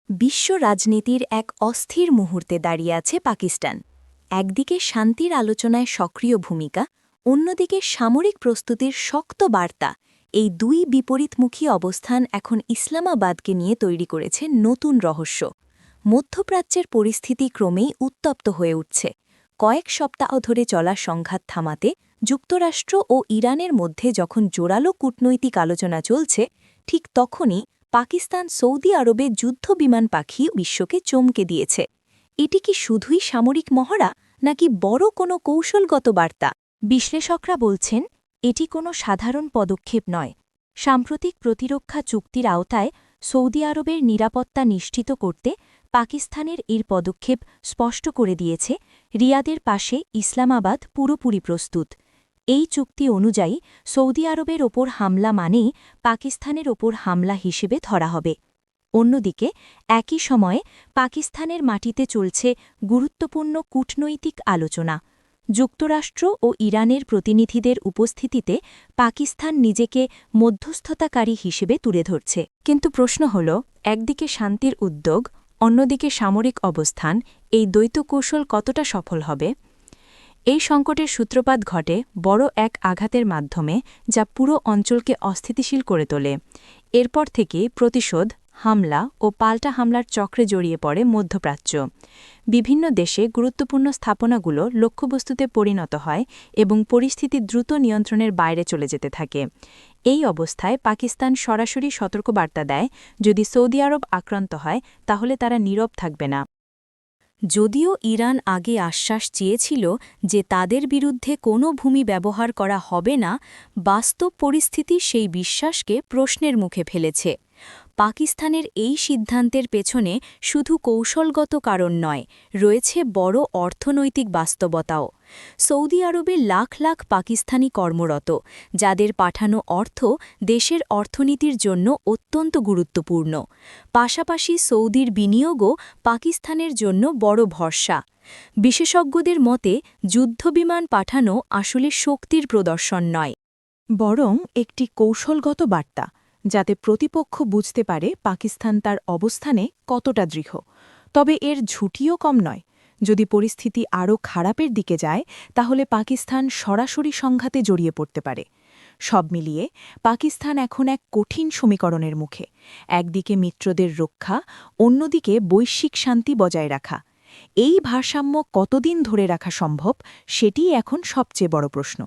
বিশ্ব রাজনীতির এক অস্থির মুহূর্তে দাঁড়িয়ে আছে পাকিস্তান। একদিকে শান্তির আলোচনায় সক্রিয় ভূমিকা, অন্যদিকে সামরিক প্রস্তুতির শক্ত বার্তা। এই দুই বিপরীতমুখী অবস্থান এখন ইসলামাবাদকে নিয়ে তৈরি করেছে নতুন রহস্য। মধ্যপ্রাচ্যের পরিস্থিতি ক্রমেই উত্তপ্ত হয়ে উঠছে। কয়েক সপ্তাহ ধরে চলা সংঘাত থামাতে যুক্তরাষ্ট্র ও ইরানের মধ্যে যখন জোরালো কূটনৈতিক আলোচনা চলছে, ঠিক তখনই পাকিস্তান সৌদি আরবে যুদ্ধবিমান পাঠিয়ে বিশ্বকে চমকে দিয়েছে। এটি কি শুধুই সামরিক মহড়া, নাকি বড় কোনো কৌশলগত বার্তা? বিশ্লেষকরা বলছেন, এটি কোনো সাধারণ পদক্ষেপ নয়। সাম্প্রতিক প্রতিরক্ষা চুক্তির আওতায় সৌদি আরবের নিরাপত্তা নিশ্চিত করতে পাকিস্তানের এর পদক্ষেপ স্পষ্ট করে দিয়েছে, রিয়াদের পাশে ইসলামাবাদ পুরোপুরি প্রস্তুত। এই চুক্তি অনুযায়ী সৌদি আরবের ওপর হামলা মানেই পাকিস্তানের ওপর হামলা হিসেবে ধরা হবে। অন্যদিকে একই সময়ে পাকিস্তানের মাটিতে চলছে গুরুত্বপূর্ণ কূটনৈতিক আলোচনা। যুক্তরাষ্ট্র ও ইরানের প্রতিনিধিদের উপস্থিতিতে পাকিস্তান নিজেকে মধ্যস্থতাকারী হিসেবে তুলে ধরছে। কিন্তু প্রশ্ন হল, একদিকে শান্তির উদ্যোগ, অন্যদিকে সামরিক অবস্থান, এই দ্বৈত কৌশল কতটা সফল হবে? এই সংকটের সূত্রপাত ঘটে বড় এক আঘাতের মাধ্যমে, যা পুরো অঞ্চলকে অস্থিতিশীল করে তোলে। এরপর থেকে প্রতিশোধ, হামলা ও পাল্টা হামলার চক্রে জড়িয়ে পড়ে মধ্যপ্রাচ্য। বিভিন্ন দেশে গুরুত্বপূর্ণ স্থাপনাগুলো লক্ষ্যবস্তুতে পরিণত হয় এবং পরিস্থিতি দ্রুত নিয়ন্ত্রণের বাইরে চলে যেতে থাকে। এই অবস্থায় পাকিস্তান সরাসরি সতর্কবার্তা দেয়, যদি সৌদি আরব আক্রান্ত হয় তাহলে তারা নীরব থাকবে না। যদিও ইরান আগে আশ্বাস চেয়েছিল যে তাদের বিরুদ্ধে কোনো ভূমি ব্যবহার করা হবে না, বাস্তব পরিস্থিতি সেই বিশ্বাসকে প্রশ্নের মুখে ফেলেছে। পাকিস্তানের এই সিদ্ধান্তের পেছনে শুধু কৌশলগত কারণ নয়, রয়েছে বড় অর্থনৈতিক বাস্তবতাও। সৌদি আরবে লাখ লাখ পাকিস্তানি কর্মরত, যাদের পাঠানো অর্থ দেশের অর্থনীতির জন্য অত্যন্ত গুরুত্বপূর্ণ। পাশাপাশি সৌদির বিনিয়োগও পাকিস্তানের জন্য বড় ভরসা। বিশেষজ্ঞদের মতে যুদ্ধবিমান পাঠানো আসলে শক্তির প্রদর্শন নয়, বরং একটি কৌশলগত বার্তা, যাতে প্রতিপক্ষ বুঝতে পারে পাকিস্তান তার অবস্থানে কতটা দৃঢ়। তবে এর ঝুঁকিও কম নয়। যদি পরিস্থিতি আরও খারাপের দিকে যায়, তাহলে পাকিস্তান সরাসরি সংঘাতে জড়িয়ে পড়তে পারে। সব মিলিয়ে পাকিস্তান এখন এক কঠিন সমীকরণের মুখে। একদিকে মিত্রদের রক্ষা, অন্যদিকে বৈশ্বিক শান্তি বজায় রাখা। এই ভারসাম্য কতদিন ধরে রাখা সম্ভব, সেটিই এখন সবচেয়ে বড় প্রশ্ন।